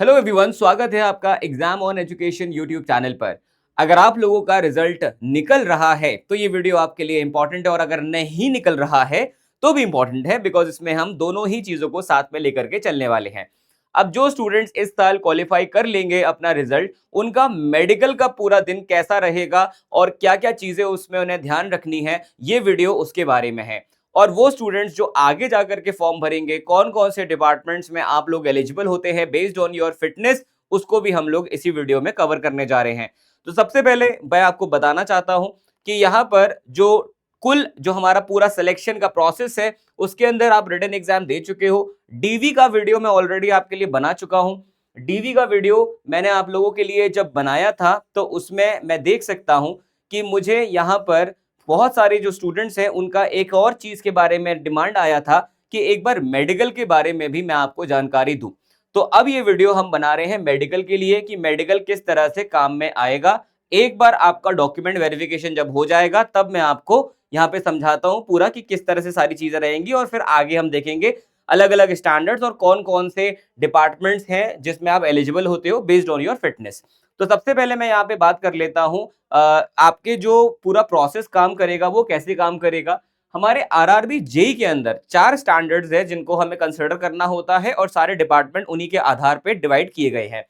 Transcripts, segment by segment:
Hello everyone, स्वागत है आपका exam on education YouTube channel पर। अगर आप लोगों का रिजल्ट निकल रहा है तो ये वीडियो आपके लिए इंपॉर्टेंट है, और अगर नहीं निकल रहा है तो भी इंपॉर्टेंट है, बिकॉज इसमें हम दोनों ही चीजों को साथ में लेकर के चलने वाले हैं। अब जो स्टूडेंट्स इस साल क्वालिफाई कर लेंगे अपना रिजल्ट, उनका मेडिकल का पूरा दिन कैसा रहेगा और क्या क्या चीजें उसमें उन्हें ध्यान रखनी है, ये वीडियो उसके बारे में है। और वो स्टूडेंट्स जो आगे जाकर के फॉर्म भरेंगे, कौन कौन से डिपार्टमेंट्स में आप लोग एलिजिबल होते हैं बेस्ड ऑन योर फिटनेस, उसको भी हम लोग इसी वीडियो में कवर करने जा रहे हैं। तो सबसे पहले मैं आपको बताना चाहता हूं कि यहाँ पर जो हमारा पूरा सिलेक्शन का प्रोसेस है, उसके अंदर आप रिटन एग्जाम दे चुके हो। डीवी का वीडियो मैं ऑलरेडी आपके लिए बना चुका हूं। डीवी का वीडियो मैंने आप लोगों के लिए जब बनाया था तो उसमें मैं देख सकता हूं कि मुझे यहाँ पर बहुत सारे जो स्टूडेंट्स हैं उनका एक और चीज के बारे में डिमांड आया था कि एक बार मेडिकल के बारे में भी मैं आपको जानकारी दूं। तो अब ये वीडियो हम बना रहे हैं मेडिकल के लिए कि मेडिकल किस तरह से काम में आएगा। एक बार आपका डॉक्यूमेंट वेरिफिकेशन जब हो जाएगा तब मैं आपको यहाँ पे समझाता हूँ पूरा कि किस तरह से सारी चीजें रहेंगी, और फिर आगे हम देखेंगे अलग अलग स्टैंडर्ड्स और कौन कौन से डिपार्टमेंट्स हैं जिसमें आप एलिजिबल होते हो बेस्ड ऑन योर फिटनेस। तो सबसे पहले मैं यहाँ पे बात कर लेता हूँ आपके जो पूरा प्रोसेस काम करेगा वो कैसे काम करेगा। हमारे आरआरबी जेई के अंदर 4 स्टैंडर्ड्स है जिनको हमें कंसिडर करना होता है, और सारे डिपार्टमेंट उन्हीं के आधार पे डिवाइड किए गए हैं,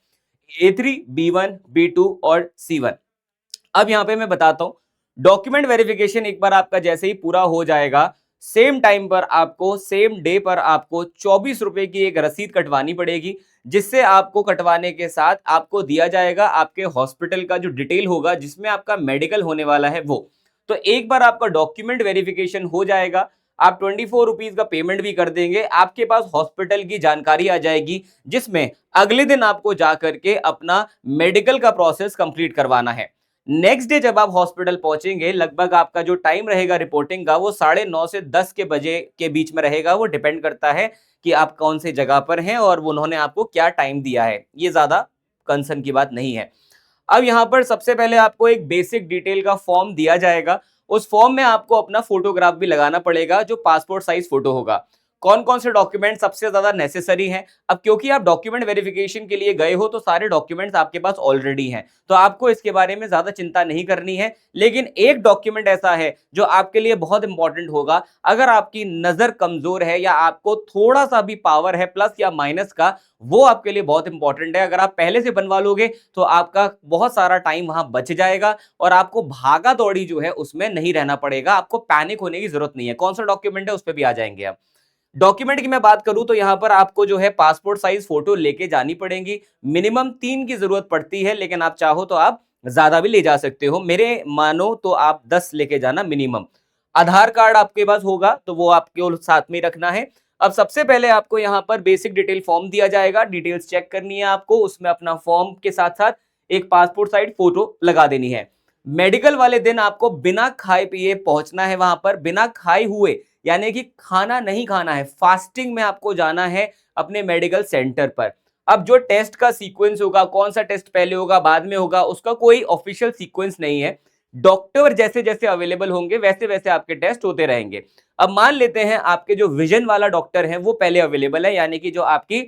A3, B1, B2 और C1। अब यहाँ पे मैं बताता हूँ, डॉक्यूमेंट वेरिफिकेशन एक बार आपका जैसे ही पूरा हो जाएगा, सेम टाइम पर आपको, सेम डे पर आपको 24 रुपए की एक रसीद कटवानी पड़ेगी, जिससे आपको कटवाने के साथ आपको दिया जाएगा आपके हॉस्पिटल का जो डिटेल होगा जिसमें आपका मेडिकल होने वाला है वो। तो एक बार आपका डॉक्यूमेंट वेरिफिकेशन हो जाएगा, आप 24 रुपीज का पेमेंट भी कर देंगे, आपके पास हॉस्पिटल की जानकारी आ जाएगी जिसमें अगले दिन आपको जाकर के अपना मेडिकल का प्रोसेस कंप्लीट करवाना है। नेक्स्ट डे जब आप हॉस्पिटल पहुंचेंगे, लगभग आपका जो टाइम रहेगा रिपोर्टिंग का वो 9:30 से 10 के बजे के बीच में रहेगा। वो डिपेंड करता है कि आप कौन से जगह पर हैं और उन्होंने आपको क्या टाइम दिया है, ये ज्यादा कंसर्न की बात नहीं है। अब यहाँ पर सबसे पहले आपको एक बेसिक डिटेल का फॉर्म दिया जाएगा। उस फॉर्म में आपको अपना फोटोग्राफ भी लगाना पड़ेगा जो पासपोर्ट साइज फोटो होगा। कौन कौन से डॉक्यूमेंट सबसे ज्यादा नेसेसरी हैं, अब क्योंकि आप डॉक्यूमेंट वेरिफिकेशन के लिए गए हो तो सारे डॉक्यूमेंट्स आपके पास ऑलरेडी हैं, तो आपको इसके बारे में ज्यादा चिंता नहीं करनी है। लेकिन एक डॉक्यूमेंट ऐसा है जो आपके लिए बहुत इंपॉर्टेंट होगा। अगर आपकी नजर कमजोर है या आपको थोड़ा सा भी पावर है प्लस या माइनस का, वो आपके लिए बहुत इंपॉर्टेंट है। अगर आप पहले से बनवा लोगे तो आपका बहुत सारा टाइम वहां बच जाएगा और आपको भागा दौड़ी जो है उसमें नहीं रहना पड़ेगा, आपको पैनिक होने की जरूरत नहीं है। कौन सा डॉक्यूमेंट है उस पर भी आ जाएंगे। आप डॉक्यूमेंट की मैं बात करूं तो यहां पर आपको जो है पासपोर्ट साइज फोटो लेके जानी पड़ेगी। मिनिमम 3 की जरूरत पड़ती है, लेकिन आप चाहो तो आप ज्यादा भी ले जा सकते हो। मेरे मानो तो आप 10 लेके जाना मिनिमम। आधार कार्ड आपके पास होगा तो वो आपके साथ में रखना है। अब सबसे पहले आपको यहां पर बेसिक डिटेल फॉर्म दिया जाएगा, डिटेल्स चेक करनी है आपको, उसमें अपना फॉर्म के साथ साथ एक पासपोर्ट साइज फोटो लगा देनी है। मेडिकल वाले दिन आपको बिना खाए पिए पहुंचना है वहां पर, बिना खाए हुए, यानी कि खाना नहीं खाना है, फास्टिंग में आपको जाना है अपने मेडिकल सेंटर पर। अब जो टेस्ट का सीक्वेंस होगा, कौन सा टेस्ट पहले होगा बाद में होगा, उसका कोई ऑफिशियल सीक्वेंस नहीं है। डॉक्टर जैसे जैसे अवेलेबल होंगे वैसे वैसे आपके टेस्ट होते रहेंगे। अब मान लेते हैं आपके जो विजन वाला डॉक्टर है वो पहले अवेलेबल है, यानी कि जो आपकी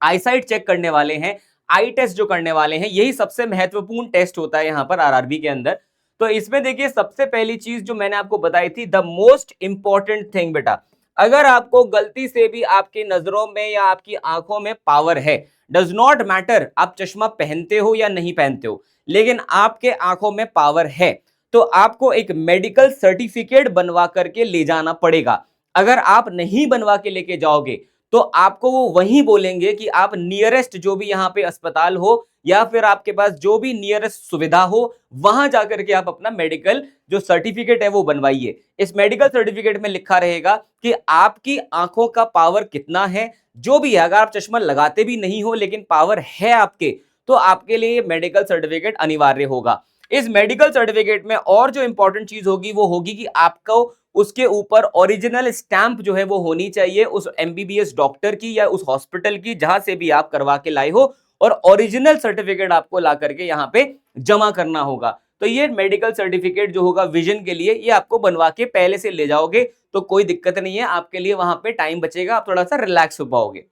आईसाइट चेक करने वाले हैं, आई टेस्ट जो करने वाले हैं, यही सबसे महत्वपूर्ण टेस्ट होता है यहाँ पर आरआरबी के अंदर। तो इसमें देखिए सबसे पहली चीज जो मैंने आपको बताई थी, द मोस्ट इंपॉर्टेंट थिंग बेटा, अगर आपको गलती से भी आपकी नजरों में या आपकी आंखों में पावर है, डज नॉट मैटर आप चश्मा पहनते हो या नहीं पहनते हो, लेकिन आपके आंखों में पावर है, तो आपको एक मेडिकल सर्टिफिकेट बनवा करके ले जाना पड़ेगा। अगर आप नहीं बनवा के लेके जाओगे तो आपको वो वहीं बोलेंगे कि आप नियरेस्ट जो भी यहाँ पे अस्पताल हो या फिर आपके पास जो भी नियरेस्ट सुविधा हो, वहां जाकर के आप अपना मेडिकल जो सर्टिफिकेट है वो बनवाइए। इस मेडिकल सर्टिफिकेट में लिखा रहेगा कि आपकी आंखों का पावर कितना है, जो भी है। अगर आप चश्मा लगाते भी नहीं हो लेकिन पावर है आपके, तो आपके लिए मेडिकल सर्टिफिकेट अनिवार्य होगा। इस मेडिकल सर्टिफिकेट में और जो इंपॉर्टेंट चीज होगी वो होगी कि आपको उसके ऊपर ओरिजिनल स्टैंप जो है वो होनी चाहिए उस एमबीबीएस डॉक्टर की या उस हॉस्पिटल की जहां से भी आप करवा के लाए हो, और ओरिजिनल सर्टिफिकेट आपको ला करके यहाँ पे जमा करना होगा। तो ये मेडिकल सर्टिफिकेट जो होगा विजन के लिए, ये आपको बनवा के पहले से ले जाओगे तो कोई दिक्कत नहीं है, आपके लिए वहां पे टाइम बचेगा, आप थोड़ा सा रिलैक्स हो पाओगे।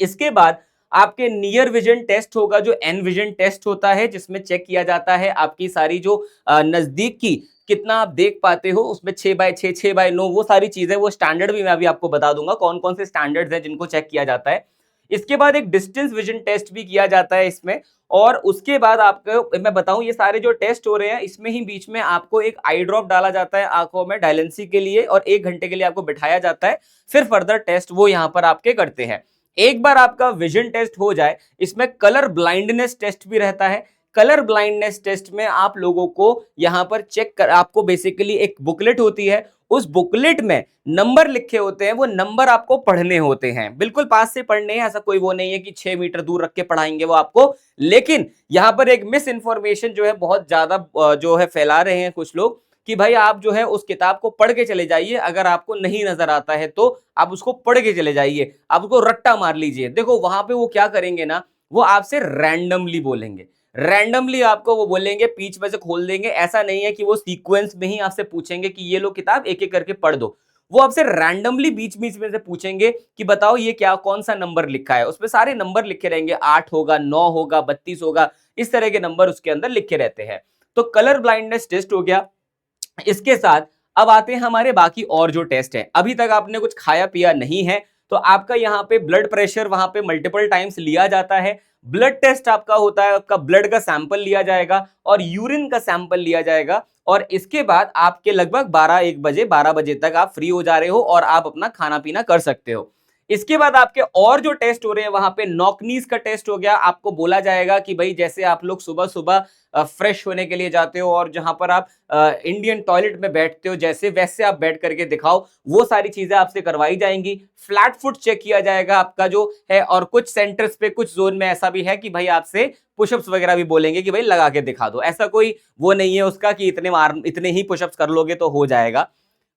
इसके बाद आपके नियर विजन टेस्ट होगा, जो एन विजन टेस्ट होता है, जिसमें चेक किया जाता है आपकी सारी जो नजदीक की कितना आप देख पाते हो, उसमें 6x6 6x9 वो सारी चीजें, वो स्टैंडर्ड भी मैं अभी आपको बता दूंगा कौन कौन से स्टैंडर्ड्स हैं जिनको चेक किया जाता है। इसके बाद एक डिस्टेंस विजन टेस्ट भी किया जाता है इसमें, और उसके बाद आपको मैं बताऊं ये सारे जो टेस्ट हो रहे हैं इसमें ही बीच में आपको एक आई ड्रॉप डाला जाता है आंखों में डायलेंसी के लिए, और 1 घंटे के लिए आपको बिठाया जाता है, फिर फर्दर टेस्ट वो यहां पर आपके करते हैं। एक बार आपका विजन टेस्ट हो जाए, इसमें कलर ब्लाइंडनेस टेस्ट भी रहता है। कलर ब्लाइंडनेस टेस्ट में आप लोगों को यहां पर चेक कर, आपको बेसिकली एक बुकलेट होती है, उस बुकलेट में नंबर लिखे होते हैं, वो नंबर आपको पढ़ने होते हैं, बिल्कुल पास से पढ़ने हैं, ऐसा कोई वो नहीं है कि 6 मीटर दूर रख के पढ़ाएंगे वो आपको। लेकिन यहां पर एक मिस इन्फॉर्मेशन जो है बहुत ज्यादा जो है फैला रहे हैं कुछ लोग, कि भाई आप जो है उस किताब को पढ़ के चले जाइए, अगर आपको नहीं नजर आता है तो आप उसको पढ़ के चले जाइए, आप उसको रट्टा मार लीजिए। देखो वहां पे वो क्या करेंगे ना, वो आपसे रैंडमली बोलेंगे, रैंडमली आपको वो बोलेंगे, बीच में से खोल देंगे। ऐसा नहीं है कि वो सीक्वेंस में ही आपसे पूछेंगे कि ये लो किताब एक एक करके पढ़ दो, वो आपसे रैंडमली बीच बीच में से पूछेंगे कि बताओ ये क्या कौन सा नंबर लिखा है, उसमें सारे नंबर लिखे रहेंगे, 8 होगा, 9 होगा, 32 होगा, इस तरह के नंबर उसके अंदर लिखे रहते हैं। तो कलर ब्लाइंडनेस टेस्ट हो गया। इसके साथ अब आते हैं हमारे बाकी और जो टेस्ट है। अभी तक आपने कुछ खाया पिया नहीं है तो आपका यहाँ पे ब्लड प्रेशर वहां पे मल्टीपल टाइम्स लिया जाता है। ब्लड टेस्ट आपका होता है, आपका ब्लड का सैंपल लिया जाएगा और यूरिन का सैंपल लिया जाएगा, और इसके बाद आपके लगभग 12 बजे तक आप फ्री हो जा रहे हो और आप अपना खाना पीना कर सकते हो। इसके बाद आपके और जो टेस्ट हो रहे हैं वहां पे नॉकनीज का टेस्ट हो गया। आपको बोला जाएगा कि भाई जैसे आप लोग सुबह सुबह फ्रेश होने के लिए जाते हो और जहां पर आप इंडियन टॉयलेट में बैठते हो, जैसे वैसे आप बैठ करके दिखाओ, वो सारी चीजें आपसे करवाई जाएंगी। फ्लैट फुट चेक किया जाएगा आपका जो है, और कुछ सेंटर्स पे कुछ जोन में ऐसा भी है कि भाई आपसे पुशअप्स वगैरह भी बोलेंगे कि भाई लगा के दिखा दो। ऐसा कोई वो नहीं है उसका कि इतने ही पुशअप्स कर लोगे तो हो जाएगा।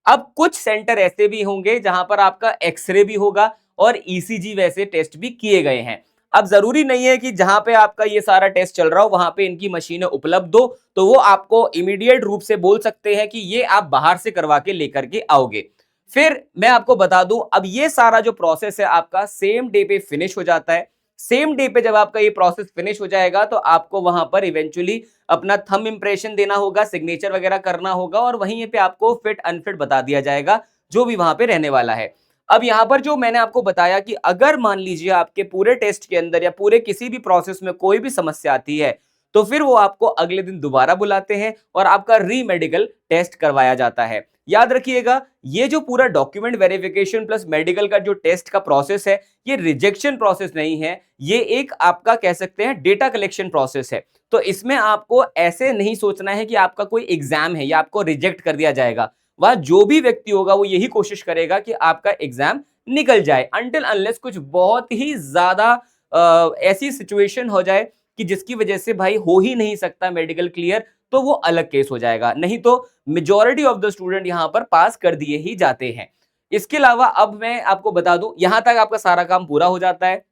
अब कुछ सेंटर ऐसे भी होंगे जहां पर आपका एक्सरे भी होगा और ईसीजी वैसे टेस्ट भी किए गए हैं। अब जरूरी नहीं है कि जहां पे आपका ये सारा टेस्ट चल रहा हो वहां पे इनकी मशीनें उपलब्ध हो, तो वो आपको इमीडिएट रूप से बोल सकते हैं कि ये आप बाहर से करवा के लेकर के आओगे। फिर मैं आपको बता दूं, अब ये सारा जो प्रोसेस है आपका सेम डे पे फिनिश हो जाता है। सेम डे पे जब आपका ये प्रोसेस फिनिश हो जाएगा तो आपको वहां पर इवेंचुअली अपना थंब इंप्रेशन देना होगा, सिग्नेचर वगैरह करना होगा, और वहीं पे आपको फिट अनफिट बता दिया जाएगा जो भी वहां पे रहने वाला है। अब यहां पर जो मैंने आपको बताया कि अगर मान लीजिए आपके पूरे टेस्ट के अंदर या पूरे किसी भी प्रोसेस में कोई भी समस्या आती है तो फिर वो आपको अगले दिन दोबारा बुलाते हैं और आपका री मेडिकल टेस्ट करवाया जाता है। याद रखिएगा, ये जो पूरा डॉक्यूमेंट वेरिफिकेशन प्लस मेडिकल का जो टेस्ट का प्रोसेस है, ये रिजेक्शन प्रोसेस नहीं है, ये एक आपका कह सकते हैं डेटा कलेक्शन प्रोसेस है। तो इसमें आपको ऐसे नहीं सोचना है कि आपका कोई एग्जाम है या आपको रिजेक्ट कर दिया जाएगा। वह जो भी व्यक्ति होगा वो यही कोशिश करेगा कि आपका एग्जाम निकल जाए, अनटिल अनलेस कुछ बहुत ही ज्यादा ऐसी सिचुएशन हो जाए कि जिसकी वजह से भाई हो ही नहीं सकता मेडिकल क्लियर, तो वो अलग केस हो जाएगा, नहीं तो मेजॉरिटी ऑफ द स्टूडेंट यहां पर पास कर दिए ही जाते हैं। इसके अलावा अब मैं आपको बता दूं, यहां तक आपका सारा काम पूरा हो जाता है।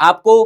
आपको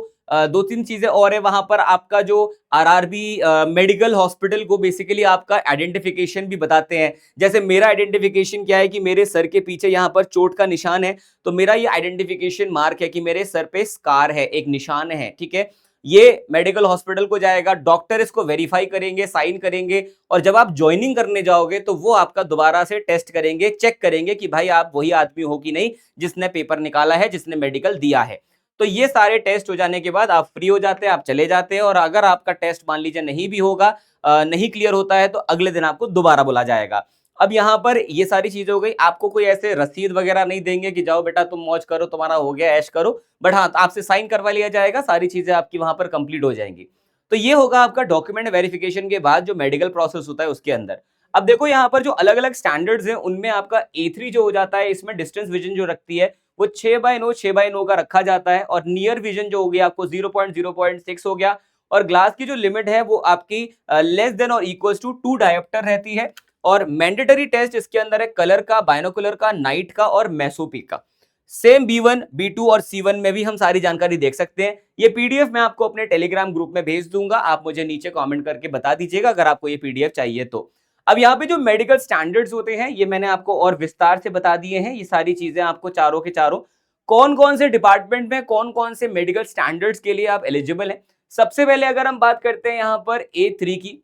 2-3 चीजें और है वहां पर, आपका जो आरआरबी मेडिकल हॉस्पिटल को बेसिकली आपका आइडेंटिफिकेशन भी बताते हैं। जैसे मेरा आइडेंटिफिकेशन क्या है कि मेरे सर के पीछे यहाँ पर चोट का निशान है, तो मेरा ये आइडेंटिफिकेशन मार्क है कि मेरे सर पे स्कार है, एक निशान है, ठीक है। ये मेडिकल हॉस्पिटल को जाएगा, डॉक्टर इसको वेरीफाई करेंगे, साइन करेंगे, और जब आप ज्वाइनिंग करने जाओगे तो वो आपका दोबारा से टेस्ट करेंगे, चेक करेंगे कि भाई आप वही आदमी हो कि नहीं जिसने पेपर निकाला है, जिसने मेडिकल दिया है। तो ये सारे टेस्ट हो जाने के बाद आप फ्री हो जाते हैं, आप चले जाते हैं, और अगर आपका टेस्ट मान लीजिए नहीं भी होगा, नहीं क्लियर होता है, तो अगले दिन आपको दोबारा बुला जाएगा। अब यहाँ पर ये सारी चीजें हो गई, आपको कोई ऐसे रसीद वगैरह नहीं देंगे कि जाओ बेटा तुम मौज करो, तुम्हारा हो गया, ऐश करो, बट हाँ आपसे साइन करवा लिया जाएगा, सारी चीजें आपकी वहां पर कंप्लीट हो जाएंगी। तो ये होगा आपका डॉक्यूमेंट वेरिफिकेशन के बाद जो मेडिकल प्रोसेस होता है उसके अंदर। अब देखो यहाँ पर जो अलग अलग स्टैंडर्ड्स हैं उनमें आपका A3 जो हो जाता है, इसमें डिस्टेंस विजन जो रखती है वो 6x9 का रखा जाता है, और नियर विजन जो हो गया आपको 0.6 हो गया, और ग्लास की जो लिमिट है वो आपकी लेस देन और इक्वल्स टू 2 डायोप्टर रहती है। और मैंडेटरी टेस्ट इसके अंदर है कलर का, बाइनोकुलर का, नाइट का और मेसोपी का। सेम B1 B2 और C1 में भी हम सारी जानकारी देख सकते हैं। ये पीडीएफ मैं आपको अपने टेलीग्राम ग्रुप में भेज दूंगा, आप मुझे नीचे कमेंट करके बता दीजिएगा अगर आपको ये पीडीएफ चाहिए तो। अब यहाँ पे जो मेडिकल स्टैंडर्ड्स होते हैं ये मैंने आपको और विस्तार से बता दिए हैं, ये सारी चीजें आपको चारों के चारों कौन कौन से डिपार्टमेंट में कौन कौन से मेडिकल स्टैंडर्ड्स के लिए आप एलिजिबल हैं। सबसे पहले अगर हम बात करते हैं यहाँ पर A3 की,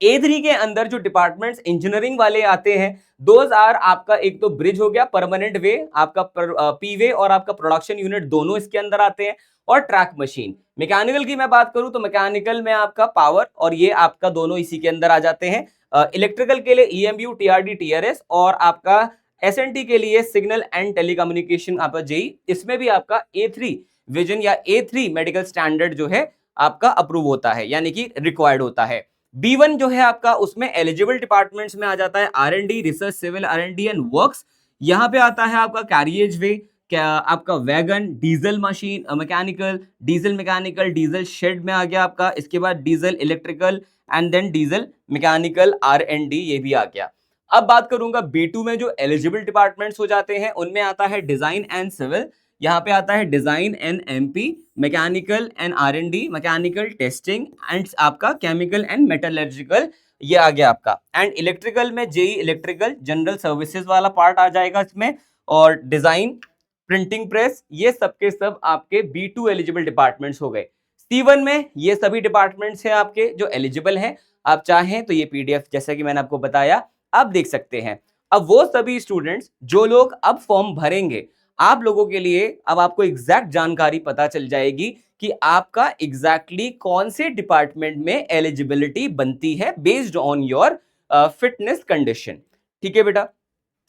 A3 के अंदर जो डिपार्टमेंट्स इंजीनियरिंग वाले आते हैं, दोज आर आपका एक तो ब्रिज हो गया, परमानेंट वे, आपका पी वे और आपका प्रोडक्शन यूनिट दोनों इसके अंदर आते हैं, और ट्रैक मशीन। मैकेनिकल की मैं बात करूं तो मैकेनिकल में आपका पावर और ये आपका दोनों इसी के अंदर आ जाते हैं। इलेक्ट्रिकल के लिए EMU, TRD, TRS और आपका SNT के लिए सिग्नल एंड टेलीकम्युनिकेशन आपका जेई, इसमें भी आपका A3 विजन या A3 मेडिकल स्टैंडर्ड जो है आपका अप्रूव होता है, यानी कि रिक्वायर्ड होता है। B1 जो है आपका, उसमें एलिजिबल डिपार्टमेंट्स में आ जाता है R&D, research, civil R&D and works. यहाँ पे आता है आपका कैरियज वे, क्या आपका wagon, diesel machine mechanical, diesel mechanical, diesel shed में आ गया आपका, इसके बाद diesel electrical and then diesel mechanical R&D, ये भी आ गया। अब बात करूंगा B2 में जो एलिजिबल डिपार्टमेंट्स हो जाते हैं, उनमें आता है डिजाइन एंड सिविल, यहाँ पे आता है design and MP, mechanical and R&D, mechanical testing and आपका केमिकल एंड मेटलर्जिकल, ये आ गया आपका। एंड इलेक्ट्रिकल में जेई इलेक्ट्रिकल जनरल सर्विसेज वाला पार्ट आ जाएगा इसमें, और डिजाइन, प्रिंटिंग प्रेस, ये सब के सब आपके B2 एलिजिबल डिपार्टमेंट्स हो गए। C1 में ये सभी डिपार्टमेंट्स हैं आपके जो एलिजिबल हैं। आप चाहें तो ये PDF जैसा कि मैंने आपको बताया आप देख सकते हैं। अब वो सभी स्टूडेंट्स जो लोग अब फॉर्म भरेंगे, आप लोगों के लिए अब आपको एग्जैक्ट जानकारी पता चल जाएगी कि आपका एग्जैक्टली कौन से डिपार्टमेंट में एलिजिबिलिटी बनती है based on your fitness condition. ठीक है बेटा,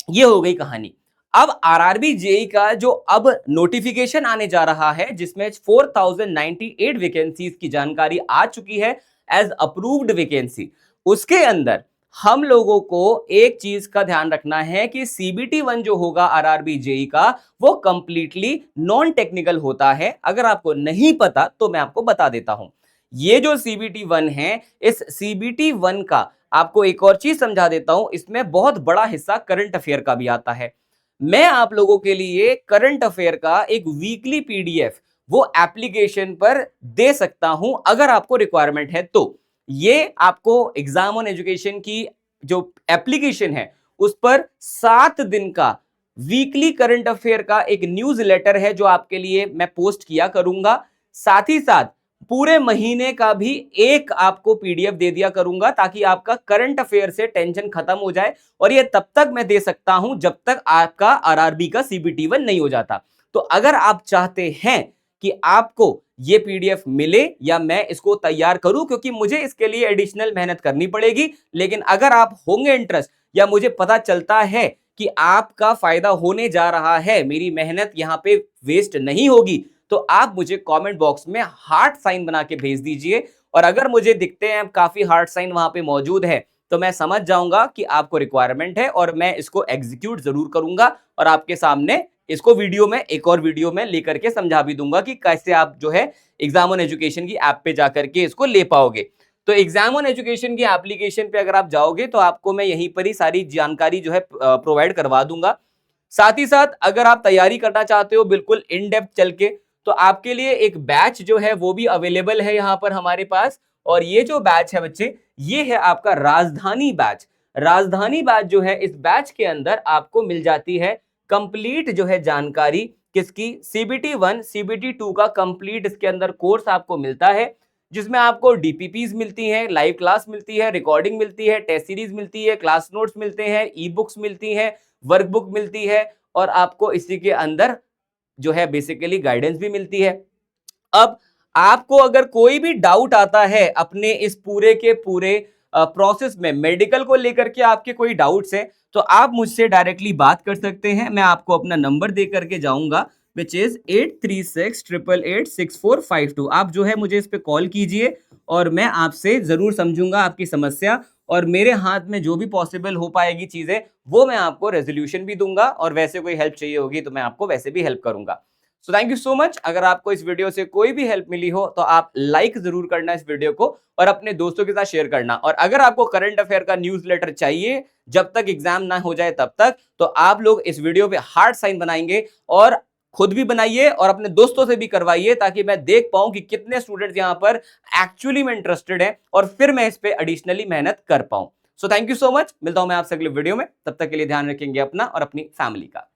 ये हो गई कहानी। अब RRB जेई का जो अब नोटिफिकेशन आने जा रहा है, जिसमें 4098 वैकेंसीज की जानकारी आ चुकी है एज अप्रूव्ड वैकेंसी, उसके अंदर हम लोगों को एक चीज का ध्यान रखना है कि CBT 1 जो होगा RRB जेई का, वो कंप्लीटली नॉन टेक्निकल होता है। अगर आपको नहीं पता तो मैं आपको बता देता हूं। ये जो CBT 1 है, इस CBT 1 का आपको एक और चीज समझा देता हूं, इसमें बहुत बड़ा हिस्सा करंट अफेयर का भी आता है। मैं आप लोगों के लिए करंट अफेयर का एक वीकली PDF वो एप्लीकेशन पर दे सकता हूं, अगर आपको रिक्वायरमेंट है तो। ये आपको एग्जाम ऑन एजुकेशन की जो एप्लीकेशन है, उस पर 7 दिन का वीकली करंट अफेयर का एक न्यूज लेटर है जो आपके लिए मैं पोस्ट किया करूंगा। साथ ही साथ पूरे महीने का भी एक आपको PDF दे दिया करूंगा, ताकि आपका करंट अफेयर से टेंशन खत्म हो जाए। और ये तब तक मैं दे सकता हूं जब तक आपका RRB का CBT 1 नहीं हो जाता। तो अगर आप चाहते हैं कि आपको ये PDF मिले या मैं इसको तैयार करूं, क्योंकि मुझे इसके लिए एडिशनल मेहनत करनी पड़ेगी, लेकिन अगर आप होंगे इंटरेस्ट या मुझे पता चलता है कि आपका फायदा होने जा रहा है, मेरी मेहनत यहां पे वेस्ट नहीं होगी, तो आप मुझे कमेंट बॉक्स में हार्ट साइन बना के भेज दीजिए। और अगर मुझे दिखते हैं काफी हार्ट साइन वहां पे मौजूद है, तो मैं समझ जाऊंगा कि आपको रिक्वायरमेंट है, और मैं इसको एग्जीक्यूट जरूर करूंगा और आपके सामने इसको वीडियो में, एक और वीडियो में लेकर के समझा भी दूंगा कि कैसे आप जो है एग्जाम ऑन एजुकेशन की ऐप पे जाकर के इसको ले पाओगे। तो एग्जाम ऑन एजुकेशन की एप्लीकेशन पे अगर आप जाओगे तो आपको मैं यहीं पर ही सारी जानकारी जो है प्रोवाइड करवा दूंगा। साथ ही साथ अगर आप तैयारी करना चाहते हो बिल्कुल इन डेप्थ चल के, तो आपके लिए एक बैच जो है वो भी अवेलेबल है यहाँ पर हमारे पास। और ये जो बैच है बच्चे, ये है आपका राजधानी बैच। राजधानी बैच जो है, इस बैच के अंदर आपको मिल जाती है कंप्लीट जो है जानकारी किसकी, CBT 1 CBT 2 का कंप्लीट इसके अंदर कोर्स आपको मिलता है, जिसमें आपको DPPs मिलती हैं, लाइव क्लास मिलती है, रिकॉर्डिंग मिलती है, टेस्ट सीरीज मिलती है, क्लास नोट्स मिलते हैं, ई-बुक्स मिलती हैं, वर्कबुक मिलती है, और आपको इसी के अंदर जो है बेसिकली गाइडेंस भी मिलती है। अब आपको अगर कोई भी डाउट आता है अपने इस पूरे के पूरे प्रोसेस में, मेडिकल को लेकर के आपके कोई डाउट्स है, तो आप मुझसे डायरेक्टली बात कर सकते हैं। मैं आपको अपना नंबर दे करके जाऊंगा, विच इज 8368886452। आप जो है मुझे इस पे कॉल कीजिए और मैं आपसे जरूर समझूंगा आपकी समस्या, और मेरे हाथ में जो भी पॉसिबल हो पाएगी चीजें, वो मैं आपको रेजोल्यूशन भी दूंगा, और वैसे कोई हेल्प चाहिए होगी तो मैं आपको वैसे भी हेल्प करूंगा। So thank you so much. अगर आपको इस वीडियो से कोई भी हेल्प मिली हो तो आप लाइक जरूर करना इस वीडियो को, और अपने दोस्तों के साथ शेयर करना। और अगर आपको करंट अफेयर का न्यूज लेटर चाहिए जब तक एग्जाम ना हो जाए तब तक, तो आप लोग इस वीडियो पे हार्ट साइन बनाएंगे, और खुद भी बनाइए और अपने दोस्तों से भी करवाइए, ताकि मैं देख पाऊं कि कितने स्टूडेंट्स यहां पर एक्चुअली में इंटरेस्टेड हैं, और फिर मैं इस पे एडिशनली मेहनत कर पाऊं। So thank you so much. मिलता हूं मैं आपसे अगले वीडियो में, तब तक के लिए ध्यान रखेंगे अपना और अपनी फैमिली का।